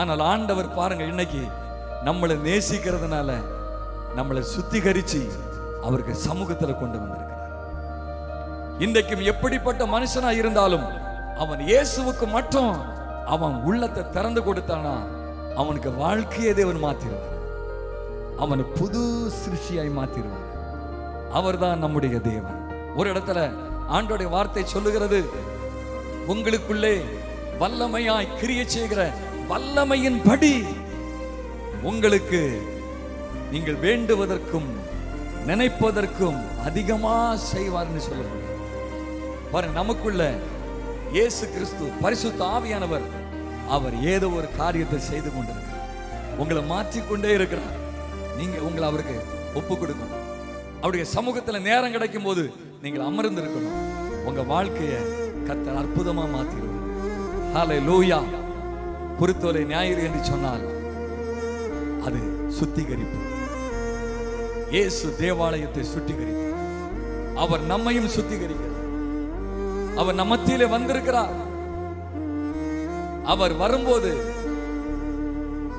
ஆனால் ஆண்டவர் பாருங்க, இன்னைக்கு நம்மளை நேசிக்கிறதுனால நம்மளை சுத்திகரிச்சு அவருக்கு சமூகத்தில் கொண்டு வந்திருக்கிறார். இன்றைக்கும் எப்படிப்பட்ட மனுஷனா இருந்தாலும் அவன் இயேசுவுக்கு மட்டும் அவன் உள்ளத்தை திறந்து கொடுத்தானா அவனுக்கு வாழ்க்கையை தேவன் மாத்திருவார். அவனை புது சிருஷ்டியாய் மாத்திருவார். அவர்தான் நம்முடைய தேவன். ஒரு இடத்துல ஆண்டோடைய வார்த்தை சொல்லுகிறது, உங்களுக்குள்ளே வல்லமையாய் கிரியை செய்கிற வல்லமையின் படி உங்களுக்கு நீங்கள் வேண்டுவதற்கும் நினைப்பதற்கும் அதிகமா செய்வார்னு சொல்லுவாங்க. பாருங்க, நமக்குள்ள இயேசு கிறிஸ்து பரிசுத்த ஆவியானவர் அவர் ஏதோ ஒரு காரியத்தை செய்து கொண்டிருக்கிறார். உங்களை மாற்றிக்கொண்டே இருக்கிறார். நீங்க உங்களை அவருக்கு ஒப்பு கொடுக்கணும். அவருடைய சமூகத்துல நேரம் கிடைக்கும் போது நீங்கள் அமர்ந்து இருக்கணும். உங்க வாழ்க்கையை கர்த்தர் அற்புதமா மாத்திடுவார். ஹல்லேலூயா. குருத்தோலை ஞாயிறு என்று சொன்னால் அது சுத்திகரிப்பு. இயேசு தேவாலயத்தை சுத்திகரித்தார். அவர் நம்மையும் சுத்திகரிக்கிறார். அவர் நம்ம மத்தியிலே வந்திருக்கிறார். அவர் வரும்போது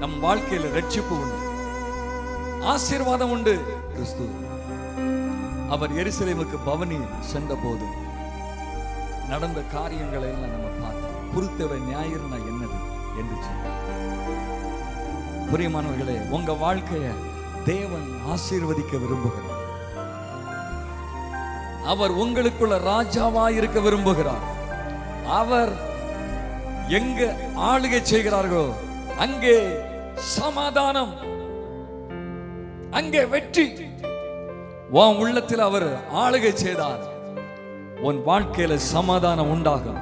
நம் வாழ்க்கையில ரட்சிப்பு உண்டு, ஆசீர்வாதம் உண்டு. கிறிஸ்து அவர் எருசலேமுக்கு பவனி சென்ற போது நடந்த காரியங்களை எல்லாம் நம்ம பார்த்தோம். குருத்தோலை ஞாயிறுனா என்னது என்று சொன்னார். பிரியமானவர்களே, உங்க வாழ்க்கைய தேவன் ஆசீர்வதிக்க விரும்புகிறார். அவர் உங்களுக்குள்ள ராஜாவா இருக்க விரும்புகிறார். அவர் எங்க ஆளுகை செய்கிறார்களோ அங்கே சமாதானம். அங்கே வெற்றி. உன் உள்ளத்தில் அவர் ஆளுகை செய்தார். உன் வாழ்க்கையில சமாதானம் உண்டாகும்,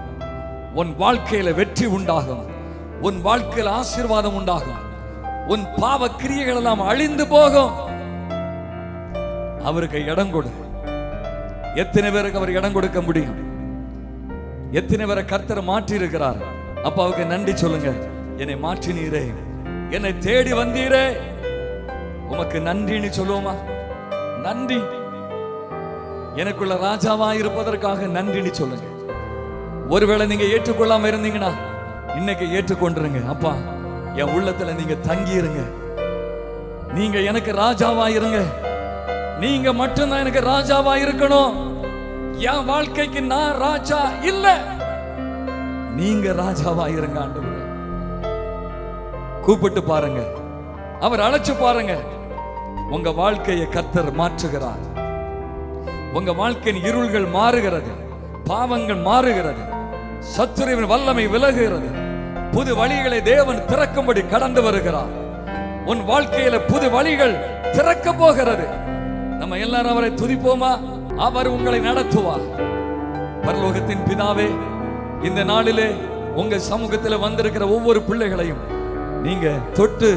உன் வாழ்க்கையில வெற்றி உண்டாகும், உன் வாழ்க்கையில ஆசீர்வாதம் உண்டாகும், உன் பாவ கிரியைகள் எல்லாம் அழிந்து போகும். அவருக்கு இடம் கொடு. எத்தனை பேருக்கு அவர் இடம் கொடுக்க முடியும்? எத்தனை பேரை கர்த்தர் மாற்றி இருக்கிறார்? அப்பாவுக்கு நன்றி சொல்லுங்க. என்னை மாற்றினீரே, என்னை தேடி வந்தீரே, உமக்கு நன்றின்னு சொல்லுவோமா? நன்றி. எனக்குள்ள ராஜாவா இருப்பதற்காக நன்றின்னு சொல்லுங்க. ஒருவேளை நீங்க ஏற்றுக்கொள்ளாம இருந்தீங்கன்னா இன்னைக்கு ஏற்றுக்கொண்டுருங்க. அப்பா, என் உள்ளத்துல நீங்க தங்கி இருங்க. நீங்க எனக்கு ராஜாவா இருங்க. நீங்க மட்டும்தான் எனக்கு ராஜாவா இருக்கணும். என் வாழ்க்கைக்கு நான் ராஜா இல்ல, நீங்க ராஜாவா இருங்க. ஆண்டவரே, கூப்பிட்டு பாருங்க, அவர் அழைச்சு பாருங்க. உங்க வாழ்க்கையை கர்த்தர் மாற்றுகிறார். உங்க வாழ்க்கையின் இருள்கள் மாறுகிறது, பாவங்கள் மாறுகிறது, சத்துருவின் வல்லமை விலகுகிறது. புது வழிகளை தேவன் திறக்கும்படி கடந்து வருகிறார். உன் வாழ்க்கையில புது வழிகள் திறக்க போகிறது. நம்ம எல்லாரும் அவரை துதிப்போமா? அவர் உங்களை நடத்துவார். பரலோகத்தின் பிதாவே, இந்த நாளிலே உங்க சமூகத்தில் வந்திருக்கிற ஒவ்வொரு பிள்ளைகளையும் நீங்க தொட்டு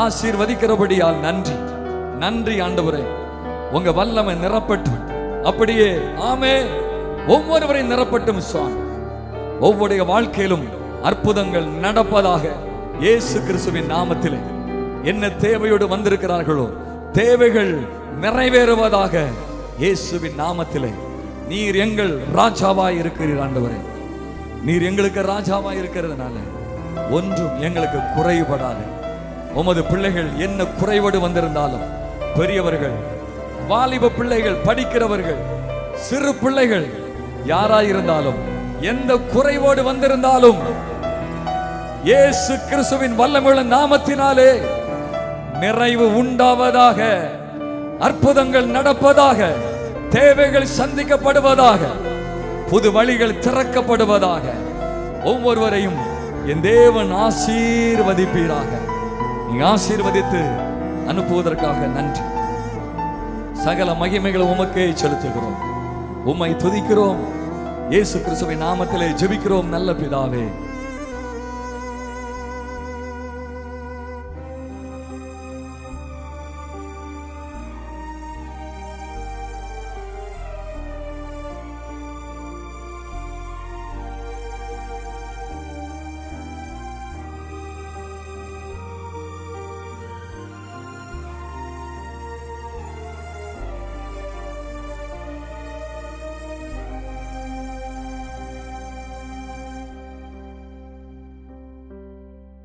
ஆசீர்வதிக்கிறபடியால் நன்றி. நன்றி ஆண்டவரே. உங்க வல்லமை நிரப்பட்டும். அப்படியே ஆமே, ஒவ்வொருவரையும் நிரப்பட்டும் சுவாமி. ஒவ்வொருடைய வாழ்க்கையிலும் அற்புதங்கள் நடப்பதாக இயேசு கிறிஸ்துவின் நாமத்திலே. என்ன தேவையோடு வந்திருக்கிறார்களோ தேவைகள் நிறைவேறுவதாக இயேசுவின் நாமத்திலே. நீர் எங்கள் ராஜாவாய் இருக்கிறீர் ஆண்டவரே. நீர் எங்களுக்கு ராஜாவாய் இருக்கிறதுனால ஒன்றும் எங்களுக்கு குறைபடாது. உமது பிள்ளைகள் என்ன குறைவோடு வந்திருந்தாலும், பெரியவர்கள், வாலிப பிள்ளைகள், படிக்கிறவர்கள், சிறு பிள்ளைகள் யாராயிருந்தாலும், எந்த குறைவோடு வந்திருந்தாலும் இயேசு கிறிஸ்துவின் வல்லமையுள்ள நாமத்தினாலே நிறைவு உண்டாவதாக, அற்புதங்கள் நடப்பதாக, தேவைகள் சந்திக்கப்படுவதாக, புது வழிகள் திறக்கப்படுவதாக. ஒவ்வொருவரையும் என் தேவன் ஆசீர்வதிப்பீராக. நீங்க ஆசீர்வதித்து அனுப்புவதற்காக நன்றி. சகல மகிமைகளை உமக்கே செலுத்துகிறோம். உம்மை துதிக்கிறோம். இயேசு கிறிஸ்துவின் நாமத்திலே ஜெபிக்கிறோம் நல்ல பிதாவே.